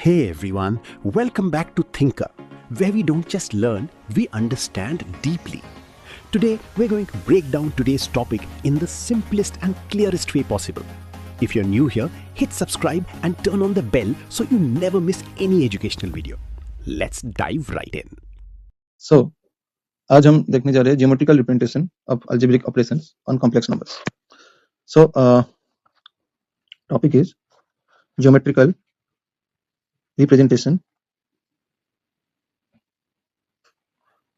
Hey everyone, welcome back to Thinker, where we don't just learn, we understand deeply. Today, we're going to break down today's topic in the simplest and clearest way possible. If you're new here, hit subscribe and turn on the bell so you never miss any educational video. Let's dive right in. So, आज हम देखने जा रहे हैं geometrical representation of algebraic operations on complex numbers. So, topic is geometrical representation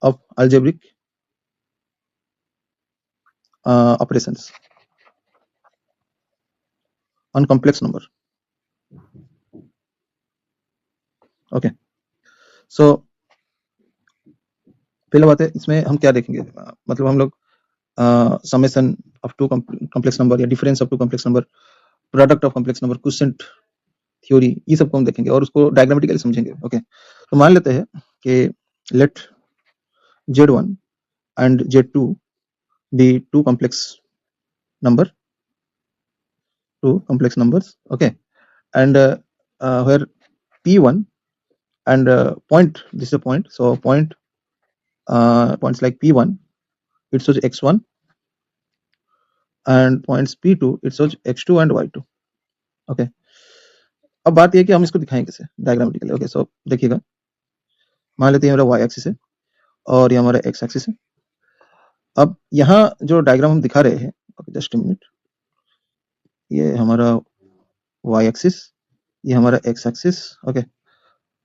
of algebraic operations on complex number. Okay. So, पहला बात है इसमें हम क्या देखेंगे, मतलब हम लोग summation of two complex number या difference of two complex number, product of complex number, quotient theory, ये सब को हम देखेंगे और उसको डायग्रामेटिकली समझेंगे. ओके, तो मान लेते हैं कि let Z1 and Z2 be two complex numbers, okay, and where P1 and point, this is a point, so points like P1 it shows x1 and points P2 it shows x2 and y2. Okay, अब बात ये कि हम इसको दिखाएंगे कैसे diagrammatically. Okay, सो देखिएगा, मान लेते हैं हमारा y एक्सिस है और ये हमारा x एक्सिस है. अब यहाँ जो डायग्राम हम दिखा रहे हैं, ओके जस्ट मिनट, ये हमारा y एक्सिस, ये हमारा x एक्सिस. ओके,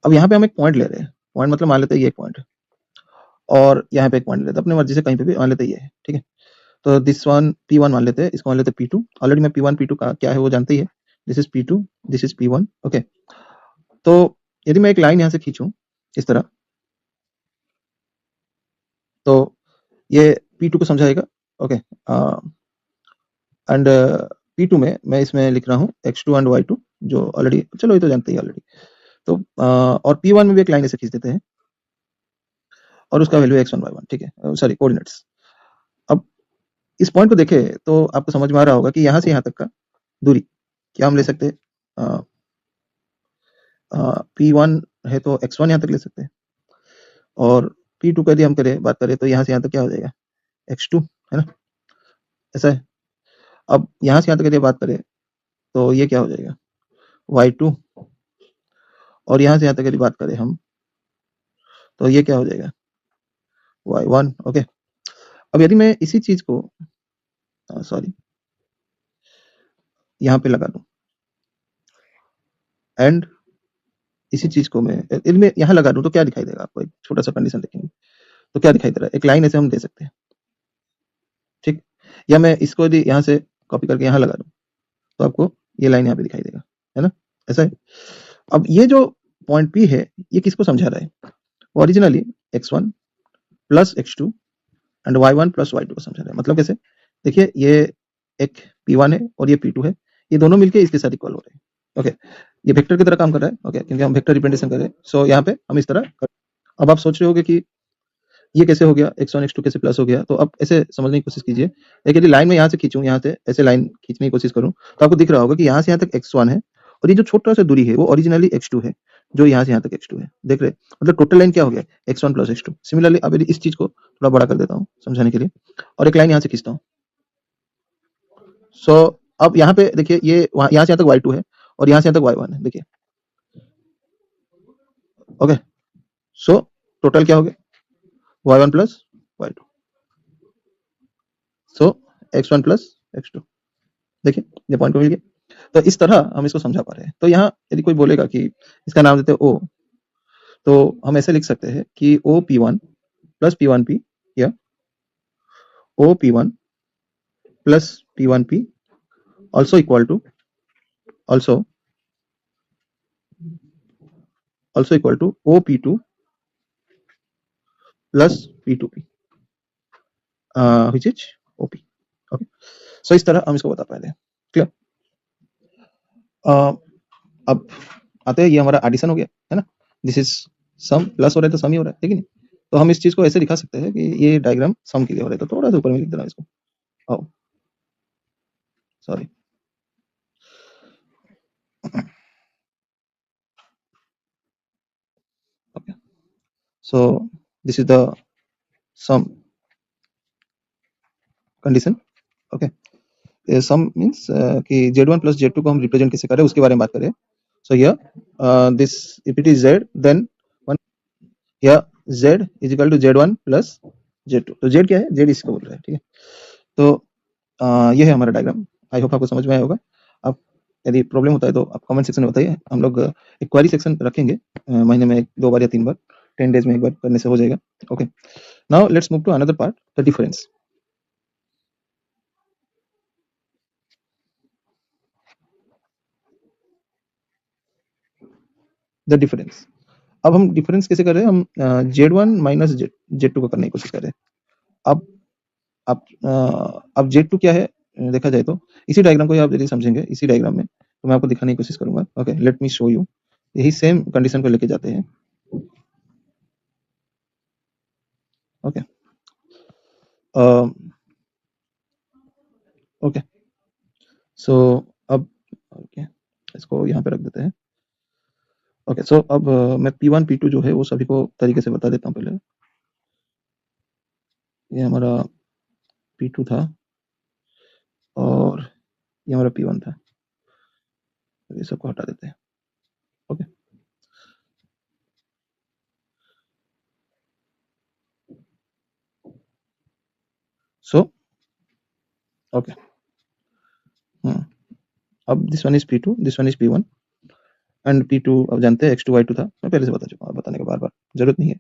अब यहाँ पे हम एक पॉइंट ले रहे हैं. पॉइंट मतलब मान लेते हैं ये एक पॉइंट है और यहाँ पे एक पॉइंट लेते हैं अपनी मर्जी से, कहीं पे भी मान लेते हैं ये है. ठीक है, तो दिस वन P1 मान लेते हैं, इसको मान लेते हैं P2. ऑलरेडी मैं P1 P2 का क्या है वो जानते ही है. This is P2, this is P1. Okay, तो यदि मैं एक लाइन यहाँ से खींचूं इस तरह, तो ये P2 को समझाएगा. ओके, एंड P2 में मैं इसमें लिख रहा हूँ x2 एंड y2, जो ऑलरेडी, चलो ये तो जानते ही ऑलरेडी. तो और P1 में भी एक लाइन ऐसे खींच देते हैं और उसका वैल्यू x1 y1. ठीक है, सॉरी कोऑर्डिनेट्स. अब इस पॉइंट को देखें तो आपको समझ में आ रहा होगा कि यहाँ से यहाँ तक का दूरी क्या हम ले सकते हैं. P1 है तो x1 यहाँ तक ले सकते हैं और P2 का यदि हम बात करें तो यहाँ से यहाँ तक क्या हो जाएगा, x2, है ना, ऐसा है. अब यहाँ से यहाँ तक यदि बात करें तो ये क्या हो जाएगा, y2, और यहाँ से यहाँ तक यदि बात करें हम तो ये क्या हो जाएगा, y1. ओके, अब यदि मैं इसी चीज को सॉरी यहाँ पे लगा दूं एंड इसी चीज को मैं इनमें यहाँ लगा दूं तो क्या दिखाई देगा आपको, एक छोटा सा कंडीशन देखेंगे तो क्या दिखाई दे रहा है, एक लाइन ऐसे हम दे सकते हैं. ठीक, या मैं इसको यदि यहाँ से कॉपी करके यहाँ लगा दूं तो आपको ये लाइन यहाँ पे दिखाई देगा, है ना, ऐसा है. अब ये जो पॉइंट P है ये किसको समझा रहा है, originally x1 plus x2 and y1 plus y2 को समझा रहा है. मतलब कैसे, देखिए ये एक P1 है और ये P2 है, ये दोनों मिलके इसके साथ इक्वल हो रहे हैं. ओके, ये वेक्टर की तरह काम कर रहा है. ओके, क्योंकि हम वेक्टर रिप्रेजेंटेशन कर रहे हैं. सो यहाँ पे हम इस तरह अब आप सोच रहे होगे कि ये कैसे हो गया, x1 x2 कैसे प्लस हो गया. तो अब ऐसे समझने की कोशिश कीजिए. एक यदि लाइन में यहाँ से खींचूं, यहाँ से ऐसे लाइन खींचने की कोशिश करूं तो आपको दिख रहा होगा कि यहाँ से यहाँ तक x1 है और ये जो छोटा सा दूरी है वो ओरिजिनली x2 है, जो यहाँ से यहाँ तक x2 है. देख रहे, मतलब टोटल लाइन क्या हो गया, x1 प्लस x2. सिमिलरली अब यदि इस चीज को थोड़ा बड़ा कर देता हूँ समझाने के लिए और एक लाइन यहाँ से खींचता हूँ. सो अब यहाँ पे देखिए ये यहाँ से यहाँ तक y2 है और यहाँ से यहाँ तक y1 है. देखिए, ओके, सो टोटल क्या हो गया, y1 प्लस y2, सो x1 प्लस x2. देखिए ये पॉइंट को मिल गया. तो इस तरह हम इसको समझा पा रहे हैं. तो यहाँ यदि कोई बोलेगा कि इसका नाम देते हैं O, तो हम ऐसे लिख सकते हैं कि OP1 प्लस P1P या OP1 plus P1P also equal to also equal to OP2 plus P2P which is OP. Okay, so इस तरह हम इसको बता पाए. क्लियर. अब आते हैं, ये हमारा एडिशन हो गया है ना, दिस इज सम, प्लस हो रहा है तो सम ही हो रहा है, ठीक है नहीं. तो हम इस चीज को ऐसे दिखा सकते हैं कि ये डायग्राम सम के लिए हो रहा है. तो थोड़ा सा ऊपर में लिख देना इसको, आओ sorry. So this is the sum condition. Okay, sum means कि z1 प्लस z2 को हम रिप्रेजेंट कैसे करें उसके बारे में बात करें. So here this if it is z then one here z is equal to z1 plus z2. तो z क्या है? z इसको बोल रहा है. ठीक है, तो ये है हमारा डायग्राम. आई होप आपको समझ में आया होगा. आप यदि प्रॉब्लम होता है तो आप कमेंट सेक्शन में बताइए. हम लोग एक क्वेरी सेक्शन रखेंगे महीने में 2 बार या 3 बार, 10 डेज में एक बार करने से हो जाएगा. Okay, now let's move to another part, the difference. The difference. अब हम डिफरेंस कैसे कर रहे हैं? हम z1 माइनस z2 को करने की कोशिश कर रहे हैं. अब z2 क्या है देखा जाए तो इसी डायग्राम को आप यदि समझेंगे, इसी डायग्राम में तो मैं आपको दिखाने की कोशिश करूंगा. Okay, let me show you. यही सेम कंडीशन को लेके जाते हैं. ओके, ओके, सो अब ओके इसको यहाँ पे रख देते हैं. ओके, सो अब मैं P1 P2 जो है वो सभी को तरीके से बता देता हूँ. पहले ये हमारा P2 था और ये हमारा P1 था. ये सबको हटा देते हैं. ओके, सो ओके, अब this one is P2, this one is P1 and P2 अब जानते हैं X2 Y2 था. मैं पहले से बता चुका हूँ, बताने का बार बार जरूरत नहीं है.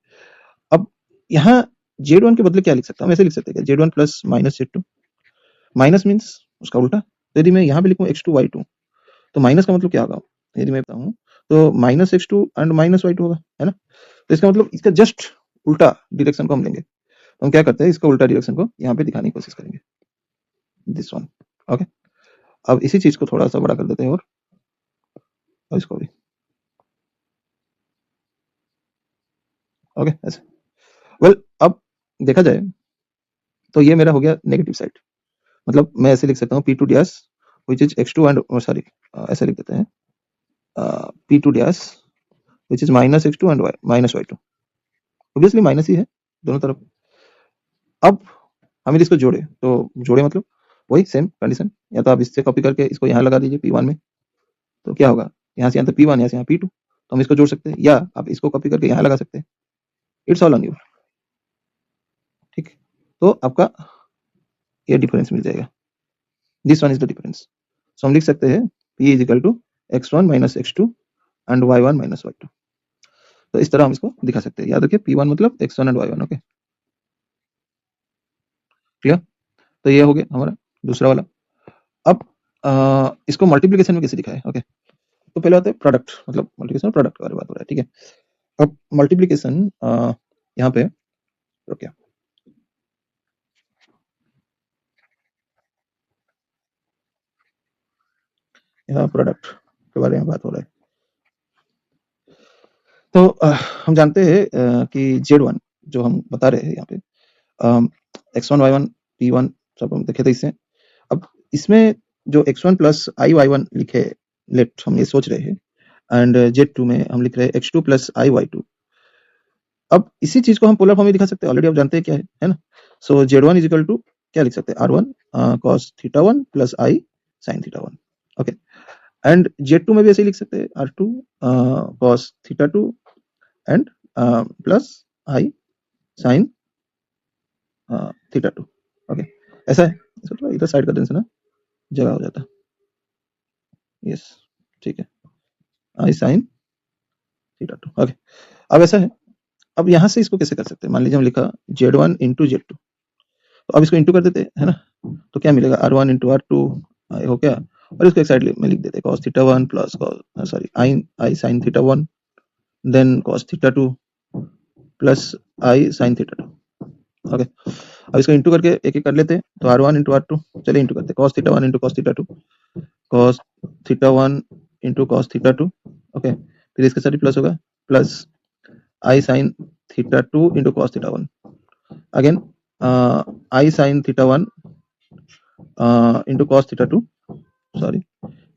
अब यहाँ Z1 के बदले क्या लिख सकता हूँ? ऐसे लिख सकते हैं Z1 plus minus Z2. Minus means उसका उल्टा. तो यदि मैं यहाँ पे लिखूँ X2 Y2 तो माइनस का मतलब क्या होगा? यदि मैं बताऊँ तो minus X2 and minus Y2 होगा, है ना. तो इसका मतलब इसका जस्ट उल्टा डायरेक्शन को हम लेंगे. तो हम क्या करते हैं, इसका उल्टा डायरेक्शन को यहाँ पे दिखाने की कोशिश करेंगे, दिस वन. ओके, अब इसी चीज को थोड़ा सा बड़ा कर देते हैं और इसको भी. ओके, ऐसे. वेल, अब देखा जाए तो ये मेरा हो गया नेगेटिव साइड. मतलब मैं ऐसे लिख सकता हूँ P2 dash which is X2 and sorry ऐसे लिख देते हैं P2 dash which is minus X2 and minus Y2. Obviously minus ही है दोनों तरफ. अब हम यदि इसको जोड़े तो जोड़े मतलब वही सेम कंडीशन. या तो आप इससे कॉपी करके इसको यहाँ लगा दीजिए P1 में, तो क्या होगा? यहाँ से यहाँ तक P1, यहाँ से यहाँ P2, तो हम इसको जोड़ सकते हैं. या आप इसको कॉपी करके यहाँ लगा सकते हैं. It's all on you. ठीक, तो आपका ये डिफरेंस मिल जाएगा. This one is the difference. So हम लिख सकते हैं P is equal to X1 minus X2 and Y1 minus Y2. तो इस तरह हम इसको दिखा सकते हैं. याद रखिए P1 मतलब X1 and Y1. Okay, clear. तो ये हो गया हमारा दूसरा वाला. अब इसको मल्टीप्लिकेशन में कैसे दिखाए? ओके, तो पहले आता है प्रोडक्ट. मतलब मल्टीप्लिकेशन प्रोडक्ट के बारे में बात हो रहा है. ठीक है, अब मल्टीप्लिकेशन यहाँ पे रुकिए. यहाँ प्रोडक्ट के बारे में बात हो रहा है. तो हम जानते हैं कि Z1 जो हम बता रहे हैं यहाँ पे X1 Y1 P1 सब हम देखे थे इससे. अब इसमें जो X1 प्लस I Y1 लिखे लेट हम ये सोच रहे हैं एंड Z2 में हम लिख रहे हैं X2 प्लस I Y2. अब इसी चीज को हम पोलर फॉर्म में दिखा सकते हैं. ऑलरेडी आप जानते हैं क्या है ना. सो Z1 इज इक्वल टू क्या लिख सकते हैं? R1 cos θ1 plus I sin θ1. Okay, and Z2 में भी ऐसे ही लिख सकते हैं R2 cos θ2 and plus I sin θ2. Okay, ऐसा है. इसको थोड़ा इधर साइड कर देने से ना जगह हो जाता है. यस, ठीक है, I sin θ2. ओके, अब ऐसा है. अब यहाँ से इसको कैसे कर सकते हैं? मान लीजिए हम लिखा Z1 इंटू Z2, तो अब इसको इंटू कर देते हैं, है ना. तो क्या मिलेगा? R1 इंटू R2 हो गया. और इसको एक साइड में लिख देते हैं cos θ1 plus sorry I sin θ1 then cos θ2 plus I sin θ2. Okay, अब इसको इंटू करके एक एक कर लेते हैं. तो R1 इंटू R2, चलिए इंटू करते हैं. cos θ1 into cos θ2, cos θ1 into cos θ2. Okay, फिर इसके साथ प्लस होगा plus I sin θ2 into cos θ1. Again I sin θ1 into cos θ2 sorry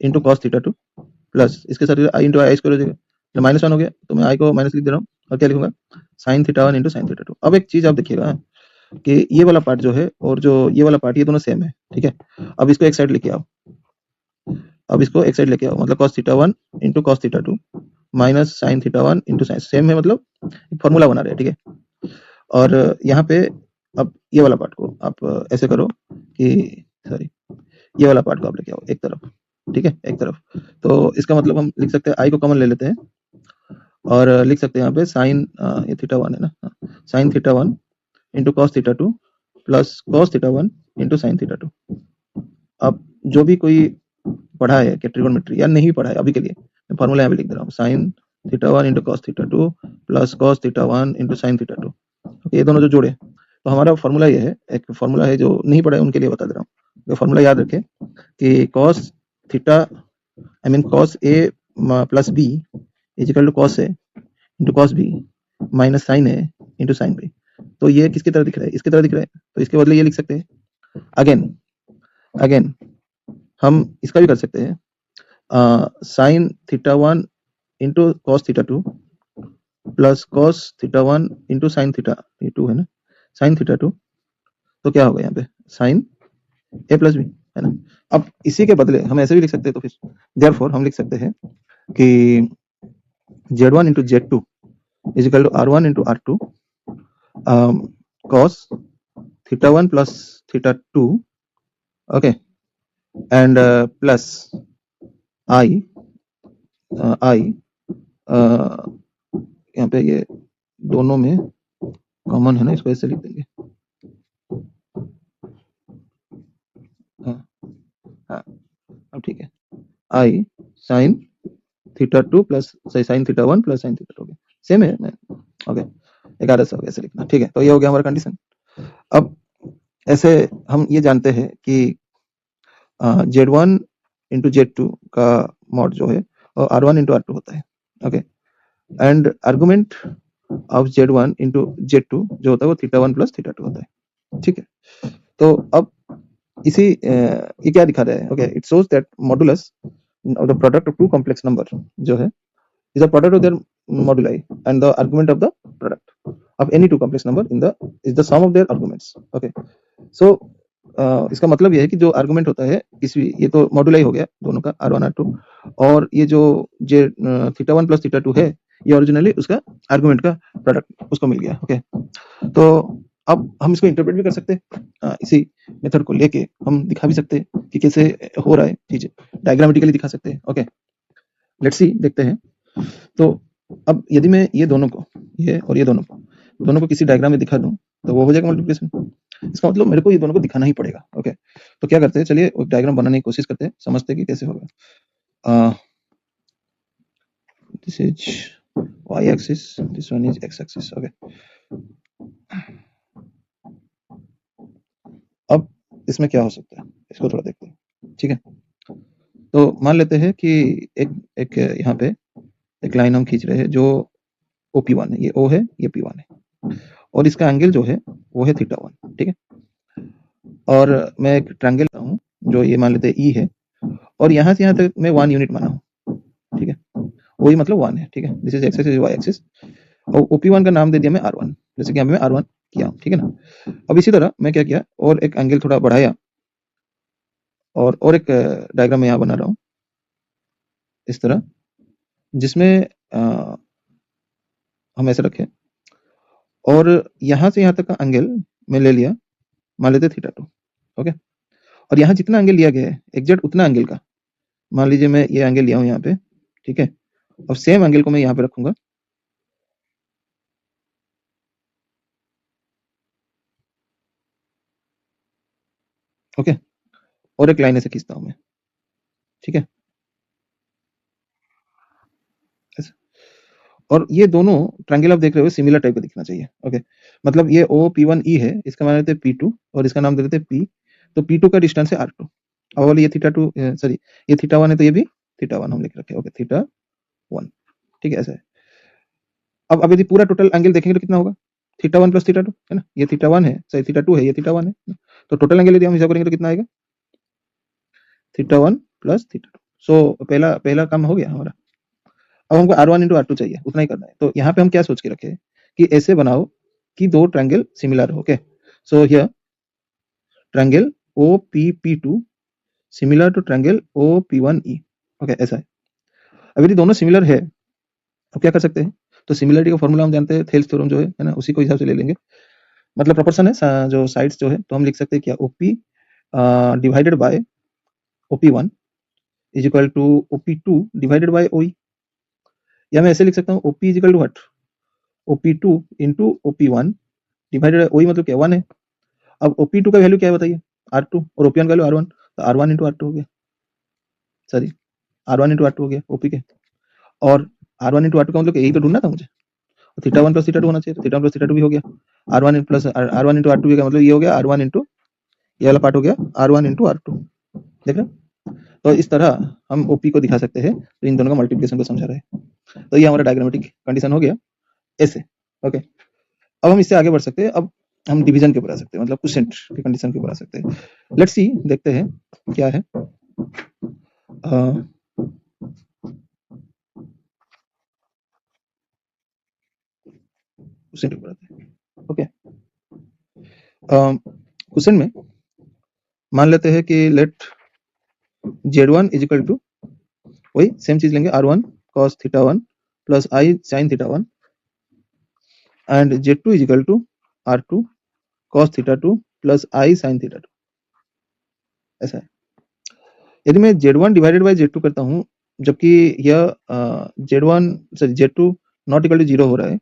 into cos θ2 plus इसके साथ I इंटू आई स्क्वायर हो जाएगा. माइनस 1 हो गया तो मैं I को माइनस लिख दे रहा हूँ. और क्या लिखूंगा, sign theta one into sine theta to. अब एक चीज आप देखिएगा कि ये वाला पार्ट जो है और जो ये वाला पार्ट, ये दोनों सेम है, ठीक है। अब इसको एक साइड लेके आओ, अब इसको एक साइड लेके आओ, मतलब cos theta one into cos theta two minus sign theta one into sine, same है, मतलब फॉर्मूला बना रहे हैं, ठीक है। और यहाँ पे अब ये वाला पार्ट को आप ऐसे करो कि, सॉरी, ये वाला पार्ट को आप लेके आओ एक तरफ, ठीक है, एक तरफ। तो इसका मतलब हम लिख सकते हैं, आई को कॉमन ले लेते हैं और लिख सकते हैं यहाँ पे साइन, ये थीटा वन है ना, sign theta one into cos theta two plus cos theta one into sine theta to. अब जो भी कोई पढ़ा है कि ट्रिगोनोमेट्री, या नहीं पढ़ा है अभी के लिए, मैं फॉर्मूला यहाँ पे लिख दे रहा हूँ, sign theta one into cos theta two plus cos theta one into sine theta to. ये दोनों जो जोड़े, तो हमारा फॉर्मूला ये है, एक फॉर्मूला है, जो नहीं पढ़ा है उनके लिए बता दे रहा हूँ। तो फॉर्मूला याद रखें कि cos theta, I mean cos a plus b is equal to cos a into cos b minus sine a into sine b. तो ये किसकी तरह दिख रहा है, इसकी तरह दिख रहा है, तो इसके बदले ये लिख सकते हैं। अगेन हम इसका भी कर सकते हैं, sign theta one into cos theta two plus cos theta one into sine theta, ये टू है ना, साइन थीटा टू, तो क्या होगा यहाँ पे साइन ए प्लस बी, है ना। अब इसी के बदले हम ऐसे भी लिख सकते हैं, तो फिर देयरफॉर हम लिख सकते हैं कि z1 into z2 is equal to r1 into r2 cos theta one plus theta two, okay, and plus I यहाँ पे ये दोनों में कॉमन है ना, इसको ऐसे लिख देंगे, हाँ, अब ठीक है, I sine theta two plus sine theta one plus sine theta two, same है, ओके, 11 हो गया, ऐसे लिखना, ठीक है। तो ये हो गया हमारा कंडीशन। अब ऐसे हम ये जानते हैं कि z1 इंटू z2 का मॉड जो है r1 इंटू r2 होता है, okay, and argument of z1 into z2 जो होता है वो theta one plus theta to होता है, ठीक है। तो अब इसी ये क्या दिखा रहा है, okay, it shows that modulus of the product of two complex number जो है is the product of their moduli and the argument of the product of any two complex number in the is the sum of their arguments, okay। so इसका मतलब ये है कि जो argument होता है किसी, ये तो मॉडुलाई हो गया दोनों का r1 r2, और ये जो जे theta one plus theta two है, ये ओरिजिनली उसका आर्गुमेंट का प्रोडक्ट उसको मिल गया, ओके। तो अब हम इसको इंटरप्रेट भी कर सकते हैं, इसी मेथड को लेके हम दिखा भी सकते हैं कि कैसे हो रहा है चीजें, डायग्रामेटिकली दिखा सकते हैं, ओके। लेट्स सी, देखते हैं। तो अब यदि मैं ये दोनों को, ये और ये दोनों को किसी डायग्राम में दिखा दूं तो वो हो जाएगा मल्टीप्लिकेशन। इसका मतलब मेरे को ये दोनों को दिखाना ही पड़ेगा, ओके। तो क्या करते हैं, चलिए एक डायग्राम बनाने की कोशिश करते हैं, समझते हैं कि कैसे होगा। This is y axis, this one is x axis, okay. अब इसमें क्या हो सकता है, इसको थोड़ा देखते हैं, ठीक है। तो मान लेते हैं कि एक यहाँ पे एक लाइन हम खींच रहे हैं जो OP1 है, ये O है, ये P1 है, और इसका एंगल जो है वो है थीटा वन, ठीक है। और मैं एक ट्रायंगल हूँ जो ये मान लेते हैं E है, और यहाँ से यहाँ तक मैं 1 यूनिट माना हूँ, ठीक है, वही मतलब 1 है, ठीक है। This is x axis, y axis, और OP1 का नाम दे दिया मैं R1, जैसे कि यहाँ पे मैं R1 किया हूँ, ठीक है ना। अब इसी तरह मैं क्या किया, और एक एंगल थोड़ा बढ़ाया, और एक डायग्राम में यहाँ बना रहा हूँ इस तरह, जिसमें हम ऐसे रखें, और यहाँ से यहाँ तक का एंगल मैं ले लिया, मान लेते थीटा टू, ओके। और यहाँ जितना एंगल लिया गया है एग्जैक्ट उतना एंगल का, मान लीजिए मैं ये एंगल लिया हूँ यहाँ पे, ठीक है, और सेम एंगल को मैं यहाँ पे रखूंगा, ओके, और एक लाइन ऐसे खींचता हूँ मैं, ठीक है, ऐसे। और ये दोनों ट्रायंगल आप देख रहे हो सिमिलर टाइप का दिखना चाहिए, ओके। मतलब ये OP1E है, इसका मान लेते हैं P2, और इसका नाम दे देते हैं P, तो P2 का डिस्टेंस है R2, और ये थीटा टू, सॉरी, ये थीटा वन है, तो ये भी थीटा वन हम लिख रखे, ओके, थीटा वन, ठीक है, ऐसा है। अब यदि पूरा टोटल एंगल देखेंगे तो कितना होगा, theta one plus theta two, है ना, ये थीटा वन है, सॉरी थीटा टू है, ये थीटा वन है, तो टोटल एंगल यदि हम हिसाब करेंगे तो कितना आएगा, theta one plus theta two. So पहला काम हो गया हमारा। अब हमको R1 into R2 चाहिए, उतना ही करना है। तो यहाँ पे हम क्या सोच के रखे कि ऐसे बनाओ कि दो ट्रायंगल सिमिलर हो। Okay, so here triangle OPP2 similar to triangle OP1E। Okay, ऐसा है। अब यदि दोनों सिमिलर है तो क्या कर सकते हैं? तो सिमिलरिटी का फॉर्मूला हम जानते हैं, थेल्स थ्योरम जो है ना, उसी को हिसाब से ले लेंगे। मतलब प्रोपोर्शन है जो साइड्स जो है, तो हम लिख सकते हैं क्या, OP divided by OP1 is equal to OP2 divided by OE। या मैं ऐसे लिख सकता हूँ OP is equal to what, OP2 into OP1 divided by OE, मतलब क्या 1 है। अब OP2 का वैल्यू क्या है बताइए, R2, और OP1 का वैल्यू R1, तो R1 इंटू R2 हो गया, सॉरी R1 इंटू R2 हो गया OP के। और R1 इंटू R2 का मतलब यही तो ढूंढना था मुझे, थीटा 1 प्लस थीटा 2 होना चाहिए, तो थीटा 1 प्लस थीटा 2 भी हो गया। R1 plus R1 into R2 का मतलब ये हो गया R1 इंटू, ये वाला पार्ट हो गया R1 इंटू R2। देख रहे हो? तो इस तरह हम OP को दिखा सकते हैं, तो इन दोनों का मल्टीप्लिकेशन को समझा रहे हैं। तो ये हमारा डायग्रामेटिक कंडीशन हो गया ऐसे। ओके, अब हम इससे आगे बढ़ सकते हैं। अब हम डिवीजन के ऊपर आ सकते हैं, मतलब क्वोशिएंट की कंडीशन के ऊपर आ सकते हैं। लेट्स सी, देखते हैं क्या है। क्वोशिएंट के ऊपर आते हैं। ओके, क्वेश्चन में मान लेते हैं कि let Z1 is equal to, वही सेम चीज लेंगे, R1 cos theta 1 plus I sin theta 1 and Z2 is equal to R2 cos theta 2 plus I sin theta 2। ऐसा है। यदि मैं Z1 डिवाइडेड बाय Z2 करता हूँ, जबकि यह Z1 sorry Z2 not equal to 0 हो रहा है,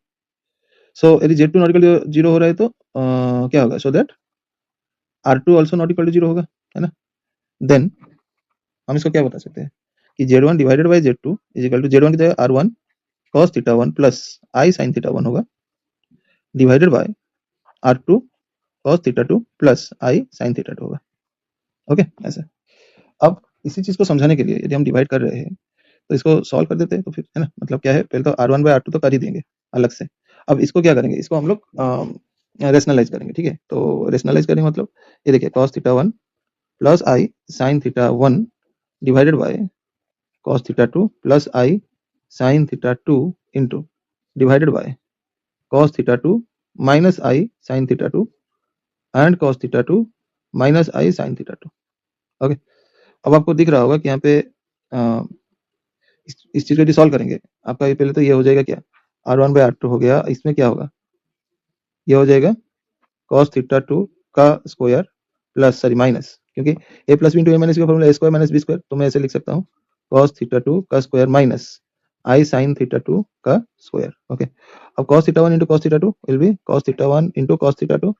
सो यदि Z2 नॉट इक्वल टू 0 हो रहा है तो क्या होगा, so that R2 also not equal to 0 होगा, है ना। देन हम इसको क्या बता सकते हैं कि Z1 divided by Z2 is equal to, Z1 की जगह R1 cos theta 1 plus I sin theta 1 होगा, divided by R2 cos theta 2 plus I sin theta 2 होगा। ओके, ऐसा। अब इसी चीज को समझाने के लिए यदि हम डिवाइड कर रहे हैं तो इसको सॉल्व कर देते हैं, तो फिर है ना, मतलब क्या है, पहले तो R1 बाय R2 तो कर ही देंगे अलग से। अब इसको क्या करेंगे, इसको हम लोग रेशनलाइज करेंगे, ठीक है। तो रेशनलाइज करेंगे मतलब ये देखिए cos theta 1 plus I sin theta 1 divided by cos theta 2 plus I sin theta 2 into divided by cos theta 2 minus I sin theta 2 and cos theta 2 minus I sin theta 2। Okay, अब आपको दिख रहा होगा कि यहाँ पे इस चीज को यदि सॉल्व करेंगे, आपका ये पहले तो ये हो जाएगा क्या, R1 बाय R2 हो गया, इसमें क्या होगा, ये हो जाएगा cos थीटा 2 का स्क्वायर प्लस सॉरी माइनस, क्योंकि a plus b into a minus b का formula a square minus b square, तो मैं ऐसे लिख सकता हूँ cos थीटा 2 का square minus I sin theta 2 का स्क्वायर। ओके, अब cos theta 1 into cos theta 2 will be cos theta 1 into cos theta 2,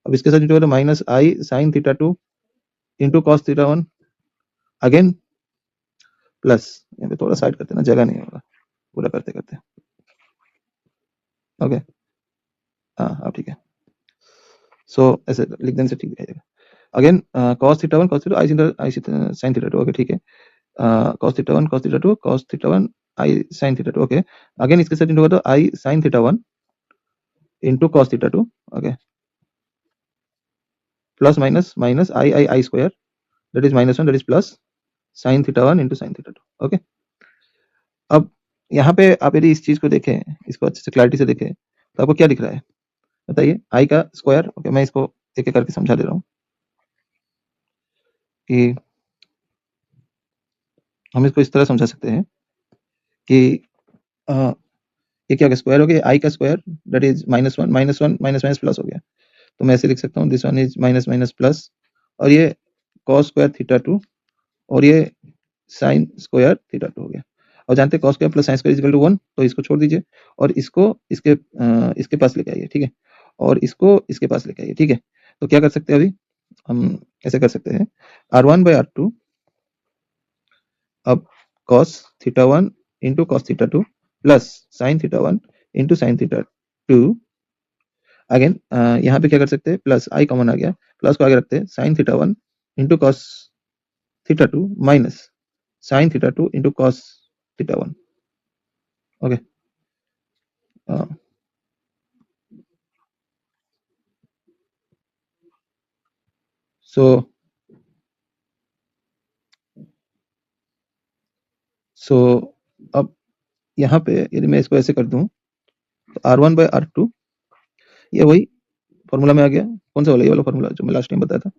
अब इसके साथ इंटू करें minus I sin theta 2 into cos theta 1 again plus, यहाँ पे थोड़ा साइड करते ना, जगह नहीं होगा पूरा करते करते। ओके, हाँ ठीक है, सो ऐसे लिख देने से ठीक दिखाई देगा। Again cos theta 1 cos theta 2 I sin theta 2। Okay ठीक है, cos theta 1 cos theta 2 cos theta 1 I sin theta 2। Okay, again इसके साथ इंटू कर दो I sin theta 1 into cos theta 2। Okay, plus minus minus I square that is minus 1 that is plus sin theta 1 into sin theta 2। Okay, अब यहाँ पे आप यदि इस चीज को देखें, इसको अच्छे से क्लैरिटी से देखें, तो आपको क्या दिख रहा है बताइए, I का स्क्वायर। ओके, मैं इसको एक एक करके समझा दे रहा हूँ कि हम इसको इस तरह समझा सकते हैं कि ये क्या हो गया, स्क्वायर हो गया I का square that is minus 1 minus 1 minus minus plus हो गया, तो मैं ऐसे लिख सकता हूँ this one is minus minus plus, और ये cos स्क्वायर थीटा 2 और ये sin स्क्वायर थीटा 2 हो गया। और जानते हैं cos square plus sin square equal to 1, तो इसको छोड़ दीजिए और इसको इसके पास लेके आइए, ठीक है, और इसको इसके पास लेके आइए, ठीक है। तो क्या कर सकते हैं, अभी हम ऐसे कर सकते हैं R1 बाय R2, अब cos theta 1 into cos theta 2 plus sin theta 1 into sin theta 2। Again यहाँ पे क्या कर सकते हैं, प्लस I कॉमन आ गया, प्लस को आगे रखते हैं sin theta 1 into cos theta 2 minus sin theta 2 into cos theta 1। Okay, so अब यहाँ पे यदि मैं इसको ऐसे कर दूं तो R1/R2 ये वही फॉर्मूला में आ गया। कौन सा वाला? ये वाला फॉर्मूला जो मैं लास्ट टाइम बताया था,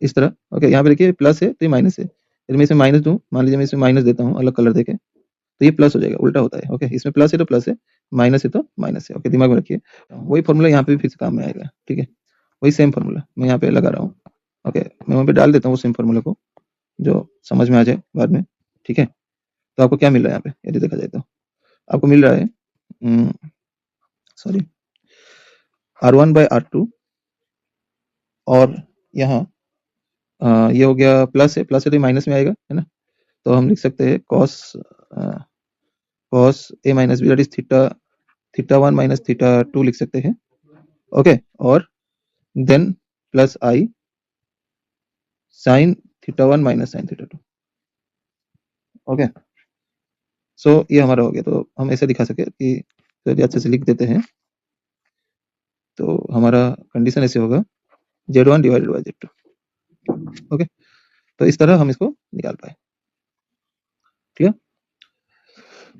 इस तरह। ओके, यहाँ पे देखिए प्लस है तो ये माइनस है। यदि मैं इसमें माइनस दूं, मान लीजिए मैं इसमें माइनस देता हूँ अलग कलर देके, तो ये प्लस हो जाएगा, उल्टा होता है। ओके, इसमें प्लस है तो प्लस है, माइनस है तो माइनस है। ओके, दिमाग में रखिए। वही फॉर्मूला यहाँ पे भी फिर से काम में आएगा। ठीक है, वही सेम फॉर्मूला मैं यहाँ पे लगा रहा हूँ। ओके, मैं वहाँ पे डाल देता हूँ वो सेम फॉर्मूला को, जो समझ में आ जाए बाद में। ठीक है, तो आपको क्या मिल रहा है यहाँ पे यदि देखा जाए तो आपको मिल रहा है सॉरी R1/R2 और यहाँ ये हो गया प्लस है तो ये माइनस में आएगा, है ना। तो हम लिख सकते हैं cos A minus B, that is theta 1 minus theta 2 लिख सकते हैं। ओके, और then plus I sin theta 1 minus sin theta 2। Okay, so ये हमारा हो गया। तो हम ऐसे दिखा सके कि तो यदि अच्छे से लिख देते हैं तो हमारा कंडीशन ऐसे होगा Z1 divided by Z2। Okay, तो इस तरह हम इसको निकाल पाए। ठीक है,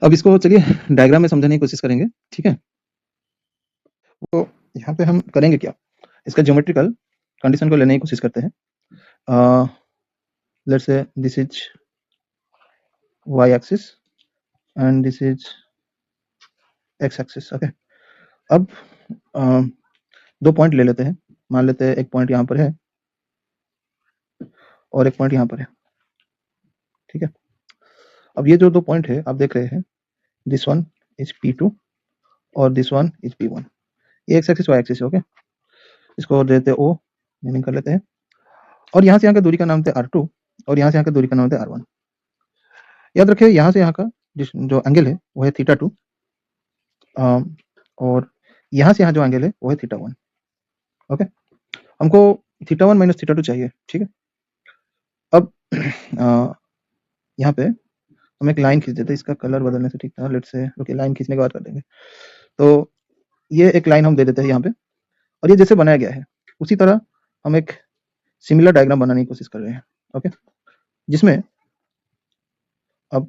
अब इसको चलिए डायग्राम में समझाने की कोशिश करेंगे। ठीक है, तो यहाँ पे हम करेंगे क्या, इसका ज्योमेट्रिकल कंडीशन को लेने की कोशिश करते हैं। Let's say this is y axis and this is x axis. Okay, अब दो पॉइंट ले लेते हैं। मान लेते हैं एक पॉइंट यहाँ पर है और एक पॉइंट यहाँ पर है। ठीक है, अब ये जो दो पॉइंट है आप देख रहे हैं, दिस वन इज P2 और दिस वन इज P1। ये x एक्सिस y एक्सिस है। ओके, इसको देते हैं O, नेमिंग कर लेते हैं। और यहाँ से यहाँ की दूरी का नाम है R2 और यहाँ से यहाँ की दूरी का नाम है R1। याद रखिए यहाँ से यहाँ का जो एंगल है वो है θ2 और यहाँ से यहाँ जो एंगल है वो है θ1। ओके, हमको θ1 माइनस θ2 चाहिए। ठीक है, अब यहाँ पे हम एक लाइन खींच देते हैं। इसका कलर बदलने से ठीक था, लेट्स से रुकिए, लाइन खींचने के बाद कर देंगे। तो ये एक लाइन हम दे देते हैं यहाँ पे, और ये जैसे बनाया गया है उसी तरह हम एक सिमिलर डायग्राम बनाने की कोशिश कर रहे हैं। ओके, जिसमें अब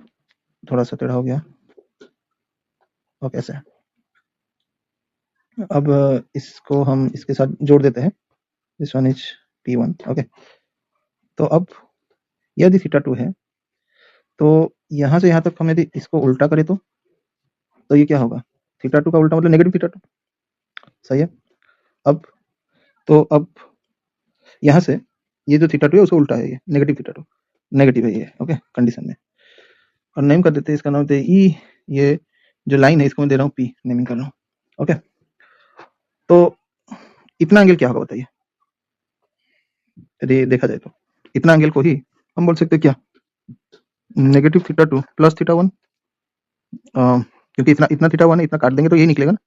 थोड़ा सा टेढ़ा हो गया। ओके, ऐसे अब इसको हम इसके साथ जोड़ देते हैं। This one is P1। Okay, तो अब यदि θ2 है तो यहाँ से यहाँ तक हम यदि इसको उल्टा करें तो ये क्या होगा, θ2 का उल्टा मतलब नेगेटिव θ2। सही है, अब यहाँ से ये जो θ2 है उसको उल्टा है, ये नेगेटिव θ2, नेगेटिव है ये। ओके, कंडीशन में, और नेम कर देते हैं, इसका नाम देते हैं E। ये जो लाइन है इसको मैं दे रहा हूँ P, नेमिंग कर रहा हूँ। ओके, तो इतना एंगल क्या होगा बताइए, यदि देखा जाए तो इतना एंगल को ही हम बोल सकते हैं क्या, नेगेटिव θ2 प्लस θ1, क्योंकि इतना θ1 है, इतना काट देंगे तो यही निकलेगा ना।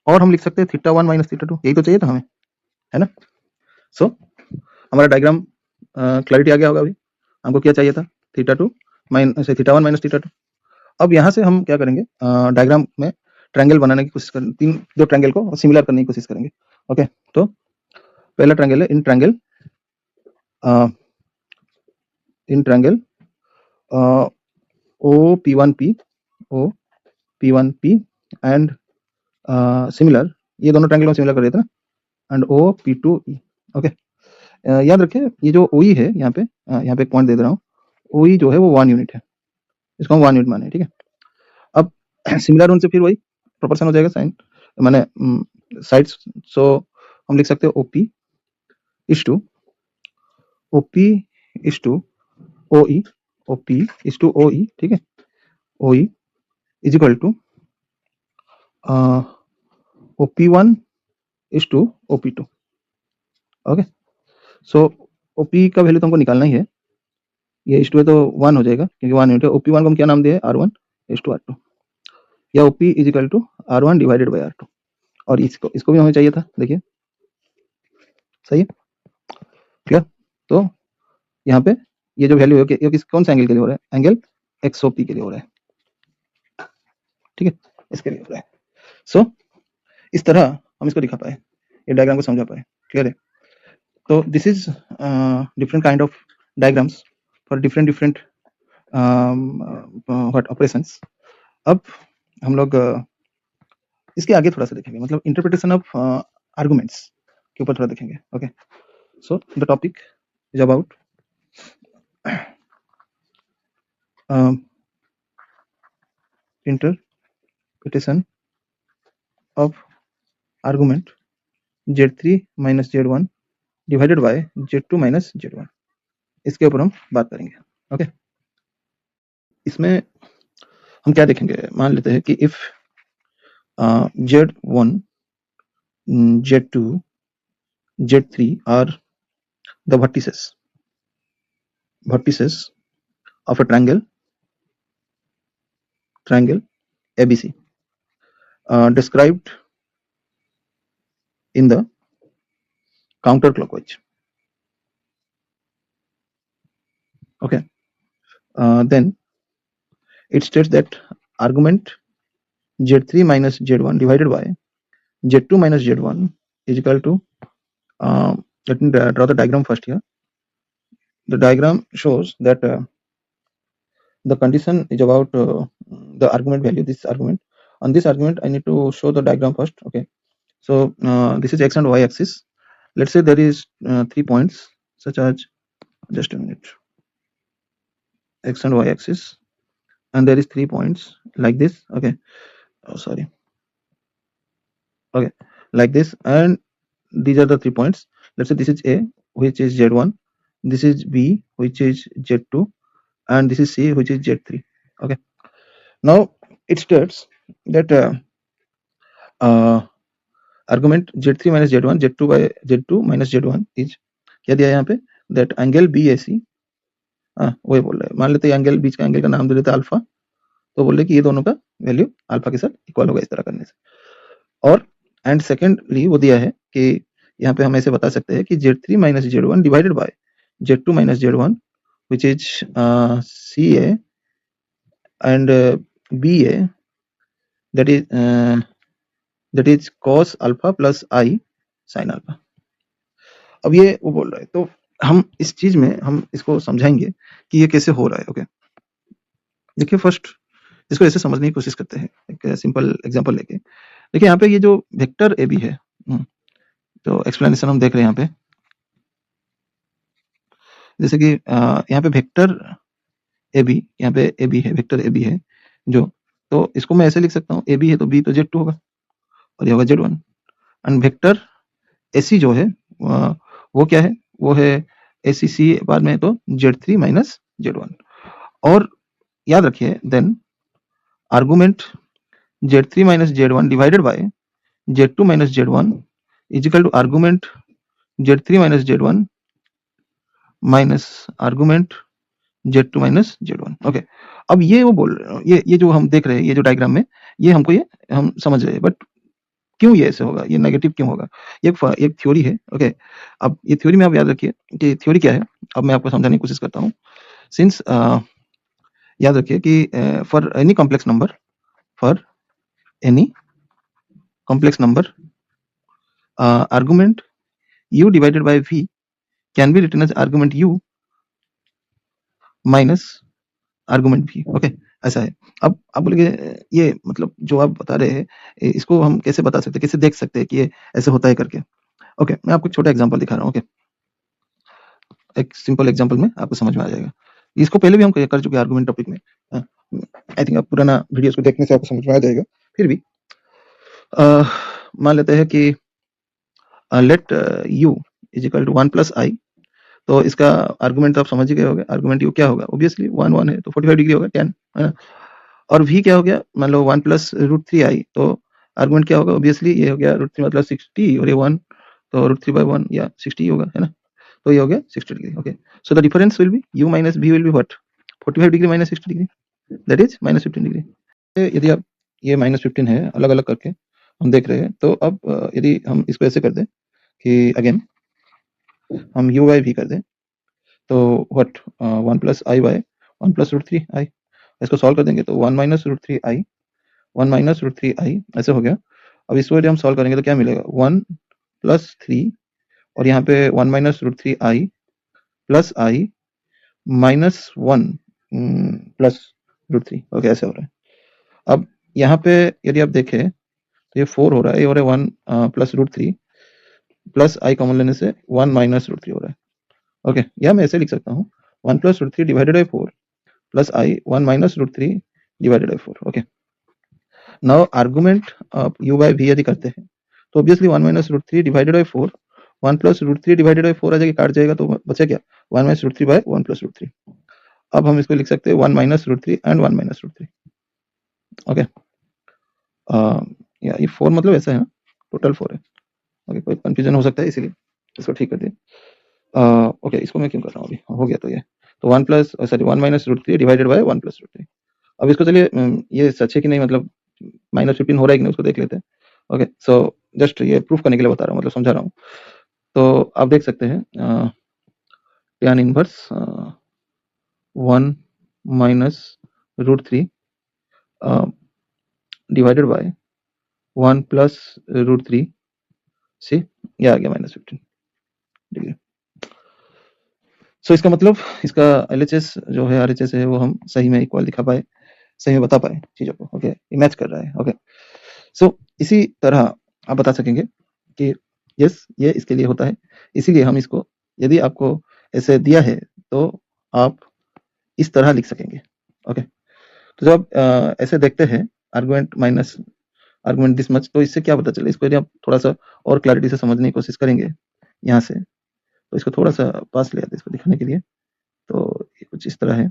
और हम लिख सकते हैं θ1 माइनस θ2, यही तो चाहिए था हमें, है ना। सो हमारा डायग्राम क्लैरिटी आ गया होगा। अभी हमको क्या चाहिए था, θ1 माइनस θ2। अब यहाँ से हम क्या करेंगे, डायग्राम में ट्रायंगल बनाने की कोशिश करेंगे, दो ट्रायंगल को सिमिलर करने की कोशिश करेंगे। ओके, तो पहला ट्रायंगल है in triangle OP1P and similar, ये दोनों ट्रायंगल में सिमिलर कर रहे थे ना, एंड OP2E। ओके, याद रखें ये जो OE है यहाँ पे एक पॉइंट दे दे रहा हूँ, OE जो है वो 1 यूनिट है, इसको हम 1 यूनिट माने। ठीक है, अब सिमिलर उनसे फिर वही प्रोपोर्शन हो जाएगा साइन माने साइड्स। सो हम लिख सकते हैं OP is to OE, OP is to OE। ठीक है, OE is equal to OP1 is to OP2। Okay, so OP का वैल्यू तो हमको निकालना ही है, ये इज टू है तो 1 हो जाएगा क्योंकि 1 यूनिट है। OP1 को हम क्या नाम दिए, R1 इज टू R2, या OP is equal to R1 divided by R2। और इसको भी हमें चाहिए था, देखिए सही है, क्लियर। तो यहाँ पे ये जो वैल्यू है ये कौन सा एंगल के लिए हो रहा है, एंगल XOP के लिए हो रहा है। ठीक है, इसके लिए हो रहा है। सो इस तरह हम इसको दिखा पाए, ये डायग्राम को समझा पाए, क्लियर है। तो this is different kind of diagrams for different what operations. अब हम लोग इसके आगे थोड़ा सा देखेंगे, मतलब इंटरप्रिटेशन ऑफ आर्गुमेंट्स के ऊपर थोड़ा देखेंगे। Okay, so the topic is about interpretation of argument z3 minus z1 divided by z2 minus z1, इसके ऊपर हम बात करेंगे। ओके, इसमें हम क्या देखेंगे, मान लेते हैं कि if z1 z2 z3 are the vertices of a triangle ABC described in the counterclockwise. Okay, then it states that argument z3 minus z1 divided by z2 minus z1 is equal to, let me draw the diagram first here. The diagram shows that the condition is about the argument value, this argument. On this argument, I need to show the diagram first. Okay, so this is x and y axis. Let's say there is 3 points such as, just a minute, x and y axis, and there is 3 points like this. Okay, oh, sorry. Okay, like this, and these are the 3 points. Let's say this is A, which is z1, this is B, which is z2, and this is C, which is z3. Okay, now it states that argument z3 minus z1 z2 by z2 minus z1 is, क्या दिया है यहाँ पे, that angle BAC, वही बोल रहे हैं, मान लेते हैं एंगल, बीच का एंगल का नाम दे देते हैं अल्फा, तो बोल रहे कि ये दोनों का वैल्यू अल्फा के साथ इक्वल होगा इस तरह करने से। और एंड सेकेंडली वो दिया है कि यहाँ पे हम ऐसे बता सकते हैं कि z3 minus z1 divided by z2 minus z1 which is CA and BA, that is cos alpha plus I sin alpha। अब ये वो बोल रहा है, तो हम इस चीज में हम इसको समझाएंगे कि ये कैसे हो रहा है। ओके, देखिए फर्स्ट इसको ऐसे समझने की कोशिश करते हैं, एक सिंपल एग्जांपल लेके। देखिए यहाँ पे ये जो वेक्टर ए बी है, तो एक्सप्लेनेशन हम देख रहे हैं यहाँ पे, जैसे कि यहाँ पे वेक्टर ए बी, यहाँ पे ए बी है, वेक्टर ए बी है जो, तो इसको मैं ऐसे लिख सकता हूँ, ए बी है तो बी तो z2 होगा और ये होगा z1। एंड वेक्टर ए सी जो है वो क्या है, वो है ए सी सी बाद में तो z3 माइनस z1। और याद रखिए then argument z3 minus z1 divided by z2 minus z1 is equal to argument z3 minus z1 minus argument z2 minus z1। Okay, अब ये वो बोल रहे हैं, ये जो हम देख रहे हैं, ये जो डायग्राम में, ये हमको ये हम समझ रहे हैं, बट क्यों ये ऐसे होगा, ये नेगेटिव क्यों होगा, ये एक थ्योरी है। ओके, अब ये थ्योरी में आप याद रखिए कि थ्योरी क्या है, अब मैं आपको समझाने की कोशिश करता हूँ। सिंस याद रखिए कि for any complex number argument u divided by v can be written as argument u minus argument v। Okay, ऐसा है। अब आप बोलेंगे ये मतलब जो आप बता रहे हैं इसको हम कैसे बता सकते हैं, कैसे देख सकते हैं कि ये ऐसे होता है करके। ओके, मैं आपको एक छोटा एग्जांपल दिखा रहा हूँ। ओके, एक सिंपल एग्जांपल में आपको समझ में आ जाएगा। इसको पहले भी हम कर चुके हैं आर्गुमेंट टॉपिक में, आई थिंक आप पुराना वीडियोस को देखने से आपको समझ में आ जाएगा। फिर भी मान लेते हैं कि let u is equal to 1 plus I, तो इसका आर्गुमेंट आप समझ ही गए होंगे, आर्गुमेंट u क्या होगा, ऑब्वियसली 1 1 है तो 45 डिग्री होगा, tan है ना। और v क्या हो गया, मान लो 1 प्लस √3i, तो आर्गुमेंट क्या होगा, ऑब्वियसली ये हो गया √3 मतलब 60 और ये 1 तो √3 by 1 या 60 होगा, है ना, तो ये हो गया 60 degree. Okay, so the difference will be u minus v will be what, 45 degree minus 60 degree, that is minus 15 degree. यदि आप ये माइनस 15 है अलग अलग करके हम देख रहे हैं, तो अब यदि हम इसको ऐसे कर दें कि अगेन हम u बाई v कर दें, तो what 1 plus i by 1 plus √3i, इसको सॉल्व कर देंगे तो 1 माइनस √3i ऐसे हो गया। अब इसको यदि हम सॉल्व करेंगे तो क्या मिलेगा, 1 प्लस 3 और यहाँ पे 1 minus √3i plus i minus 1 plus √3। Okay, ऐसे हो रहा है। अब यहाँ पे यदि आप देखें तो ये 4 हो रहा है, ये हो रहा है 1 प्लस रूट 3 प्लस आई कॉमन लेने से 1 माइनस रूट 3 हो रहा है। ओके, या मैं ऐसे लिख सकता हूँ 1 प्लस रूट 3 डिवाइडेड बाई 4 प्लस i 1 minus root 3 divided by 4। Okay, now argument आप u बाय v यदि करते हैं तो obviously 1 minus root 3 divided by 4, 1 plus root 3 divided by 4 आ जाएगा, काट जाएगा तो बचा क्या 1 minus root 3 by 1 plus root 3। अब हम इसको लिख सकते हैं 1 minus root 3 and 1 minus root 3। Okay, या ये 4 मतलब ऐसा है ना, टोटल 4 है। ओके, कोई कंफ्यूजन हो सकता है इसीलिए इसको ठीक कर दिए। ओके, इसको मैं क्यों कर रहा हूँ, अभी हो गया तो ये तो 1 plus sorry 1 minus root 3 divided by 1 plus root 3। अब इसको चलिए ये सच है कि नहीं, मतलब माइनस 15 हो रहा है कि नहीं उसको देख लेते हैं। ओके, सो जस्ट ये प्रूफ करने के लिए बता रहा हूँ, मतलब समझा रहा हूँ। तो आप देख सकते हैं tan inverse 1 minus root 3 divided by 1 plus root 3 से ये आ गया माइनस 15 डिग्री। सो इसका मतलब इसका LHS जो है RHS है वो हम सही में इक्वल दिखा पाए, सही में बता पाए चीज़ों को। ओके, ये मैच कर रहा है। ओके, सो इसी तरह आप बता सकेंगे कि यस ये इसके लिए होता है, इसीलिए हम इसको यदि आपको ऐसे दिया है तो आप इस तरह लिख सकेंगे। ओके, तो जब ऐसे देखते हैं argument minus argument this much, तो इससे क्या पता चले, इसको यदि आप थोड़ा सा और क्लैरिटी से समझने की कोशिश करेंगे यहाँ से, तो इसको थोड़ा सा पास ले आते हैं इसको दिखाने के लिए। तो ये कुछ इस तरह है,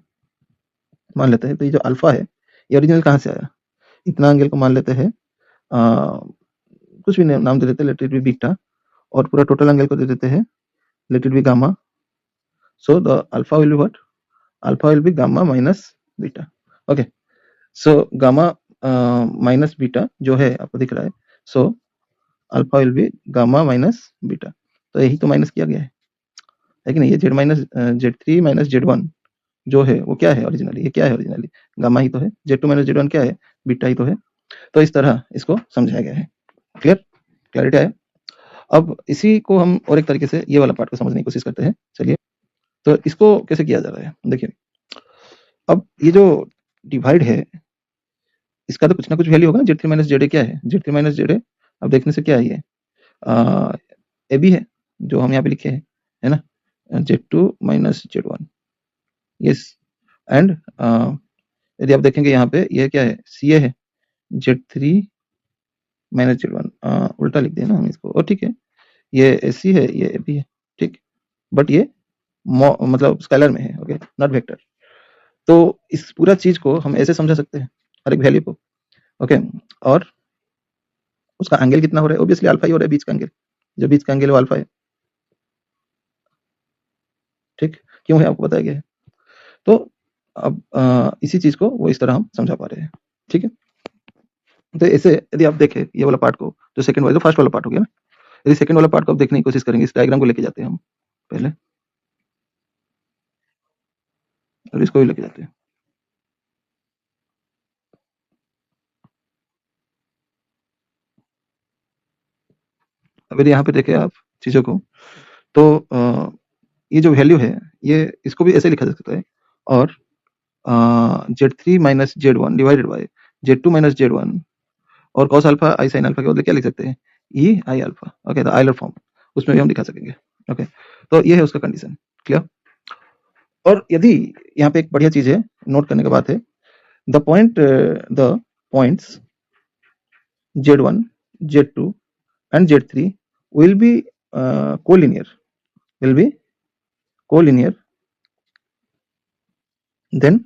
मान लेते हैं तो ये जो अल्फा है ये ओरिजिनल कहाँ से आया, इतना एंगल को मान लेते हैं कुछ भी नाम दे देते हैं, लेट इट बी बीटा, और पूरा टोटल एंगल को दे देते हैं let it be gamma. So the alpha will be what, alpha will be gamma minus beta. Okay, so gamma minus beta जो है आपको दिख रहा है, so alpha will be gamma minus beta. तो यही तो माइनस किया गया है कि नहीं, ये Z minus Z3 minus Z1 जो है वो क्या है ओरिजिनली, ये क्या है ओरिजिनली, गामा ही तो है। Z2 माइनस Z1 क्या है, बीटा ही तो है। तो इस तरह इसको समझाया गया है। क्लियर, क्लैरिटी है। अब इसी को हम और एक तरीके से ये वाला पार्ट को समझने की कोशिश करते हैं। चलिए, तो इसको कैसे किया जा रहा है देखिए। अब ये जो डिवाइड है इसका तो कुछ ना कुछ वैल्यू होगा ना, Z3 माइनस ZA क्या है, Z3 माइनस ZA अब देखने से क्या है, ये AB है जो हम यहाँ पे लिखे हैं, है ना, Z2 minus Z1। Yes, and यदि आप देखेंगे यहाँ पे ये क्या है, CA है, Z3 माइनस Z1, उल्टा लिख दिया ना हम इसको, और ठीक है, ये AC है, ये AB है, ठीक, बट ये मतलब स्केलर में है, ओके, नॉट वेक्टर। तो इस पूरा चीज को हम ऐसे समझा सकते हैं हर एक वैल्यू को। ओके, और उसका एंगल कितना हो रहा है, ऑब्वियसली अल्फा ही हो रहा है, बीच का एंगल, जो बीच का एंगल है वो अल्फा है। ठीक, क्यों है आपको बताया गया है। तो अब इसी चीज को वो इस तरह हम समझा पा रहे हैं। ठीक है, तो ऐसे यदि आप देखें ये वाला पार्ट को, जो सेकंड वाला, जो फर्स्ट वाला पार्ट हो गया ना, यदि सेकंड वाला पार्ट को आप देखने की कोशिश करेंगे, इस डायग्राम को लेके जाते हैं हम पहले, और इसको भी लेके जाते हैं। अब यदि यहाँ पे देखें आप चीजों को, तो ये जो वैल्यू है ये इसको भी ऐसे लिखा जा सकता है, और Z3 minus Z1 divided by Z2 minus Z1, और cos alpha I sine alpha के बदले क्या लिख सकते हैं, e I alpha. Okay, the Euler form उसमें भी हम दिखा सकेंगे। ओके, तो ये है उसका कंडीशन। क्लियर। और यदि यहाँ पे एक बढ़िया चीज है, नोट करने की बात है, the points Z1 Z2 and Z3 will be collinear, will be collinear, then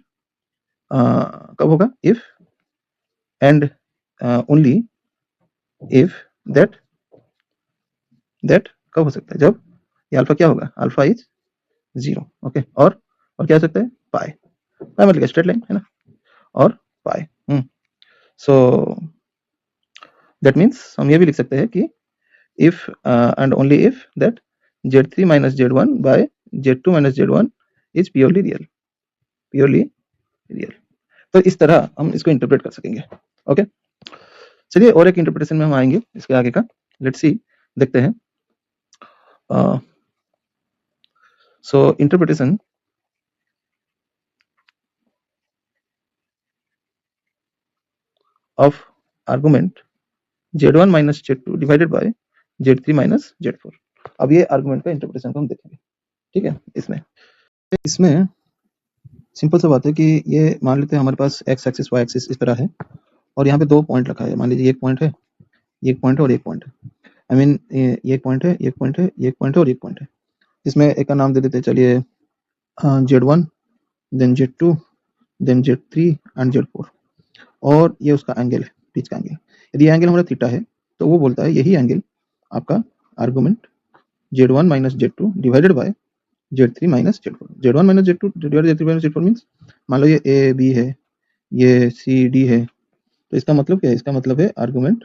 कब होगा, if and only if that कब हो सकता है, जब ये अल्फा क्या होगा, अल्फा इज 0। ओके, और क्या हो सकता है, पाई, पाई मतलब स्ट्रेट लाइन है ना, और पाई। सो दैट मीन्स हम ये भी लिख सकते हैं कि if and only if that Z3 minus Z1 by Z2 minus Z1 is purely real, purely real। तो इस तरह हम इसको इंटरप्रेट कर सकेंगे। ओके, चलिए और एक इंटरप्रिटेशन में हम आएंगे इसके आगे का, लेट्स सी, देखते हैं। So interpretation, of argument z1 minus z2 divided by z3 minus z4। अब ये आर्गुमेंट का इंटरप्रिटेशन को हम देखेंगे, ठीक है। इसमें सिंपल सा बात है कि ये मान लेते हैं हमारे पास x एक्सिस y एक्सिस इस तरह है और यहाँ पे दो पॉइंट रखा है। मान लीजिए एक पॉइंट है, एक पॉइंट है और एक पॉइंट है। आई मीन ये एक पॉइंट है, एक पॉइंट है, एक पॉइंट है और एक पॉइंट है। इसमें एक का नाम दे देते हैं, चलिए z1, then z2, then z3 and z4 और ये उसका एंगल है, बीच का एंगल। यदि एंगल हमारा थीटा है तो वो बोलता है यही एंगल आपका argument z1 minus z2 divided by z3 minus z4। z1 minus z2 divided z3 minus z4 means मान लो ये a b है, ये c d है, तो इसका मतलब क्या है? इसका मतलब है आर्गुमेंट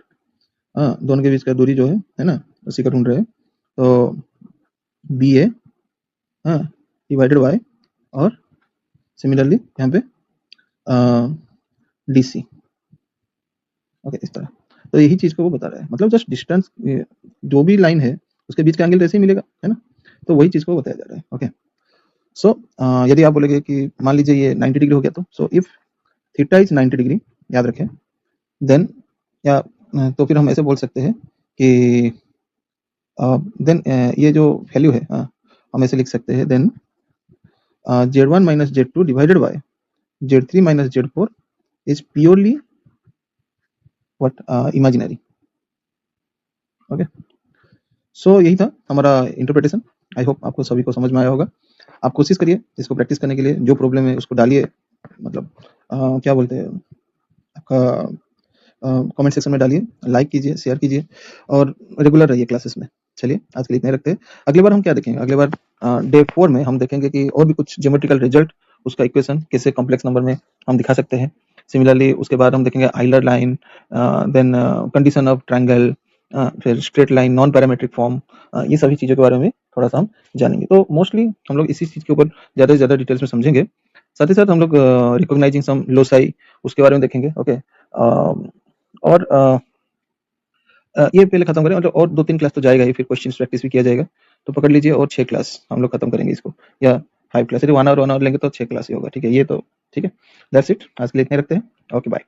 दोनों के बीच का दूरी जो है ना, उसी का ढूंढ रहे हैं। तो बी ए डिवाइडेड बाय और सिमिलरली यहाँ पे डी सी, ओके, इस तरह। तो यही चीज को वो बता रहा है, मतलब जस्ट डिस्टेंस जो भी लाइन है उसके बीच का एंगल वैसे ही मिलेगा, है ना। तो वही चीज को बताया जा रहा है, ओके। सो यदि आप बोलेंगे कि मान लीजिए ये 90 डिग्री हो गया, तो so if theta is 90 degree, याद रखें, देन या तो फिर हम ऐसे बोल सकते हैं कि देन ये जो वैल्यू है हम ऐसे लिख सकते हैं, then z1 minus z2 divided by z3 minus z4 is purely what imaginary, okay. So यही था हमारा इंटरप्रिटेशन। आई होप आपको सभी को समझ में आया होगा। आप कोशिश करिए इसको प्रैक्टिस करने के लिए, जो प्रॉब्लम है उसको डालिए, मतलब क्या बोलते हैं आपका कमेंट सेक्शन में डालिए, लाइक कीजिए, शेयर कीजिए और रेगुलर रहिए क्लासेस में। चलिए आज के लिए इतने रखते हैं। अगली बार हम क्या देखेंगे? अगली बार डे 4 में हम देखेंगे कि और भी कुछ ज्योमेट्रिकल रिजल्ट, उसका इक्वेशन कैसे कॉम्प्लेक्स नंबर में हम दिखा सकते हैं। सिमिलरली उसके बाद हम देखेंगे Euler line, then condition of triangle, फिर straight line, non parametric form, ये सभी चीज़ों के बारे में थोड़ा सा हम जानेंगे। तो मोस्टली हम लोग इसी चीज़ के ऊपर ज़्यादा से ज़्यादा डिटेल्स में समझेंगे। साथ ही साथ हम लोग रिकॉग्नाइजिंग सम लोसाई, उसके बारे में देखेंगे, ओके। और ये पहले खत्म करें, मतलब और 2-3 क्लास तो जाएगा ही, फिर क्वेश्चन प्रैक्टिस भी किया जाएगा। तो पकड़ लीजिए और 6 क्लास हम लोग खत्म करेंगे इसको, या 5 क्लास। यदि 1 आवर लेंगे तो 6 क्लास ही होगा, ठीक है। ये तो ठीक है। दैट्स इट, आज के लिए इतने रखते हैं। Okay, bye.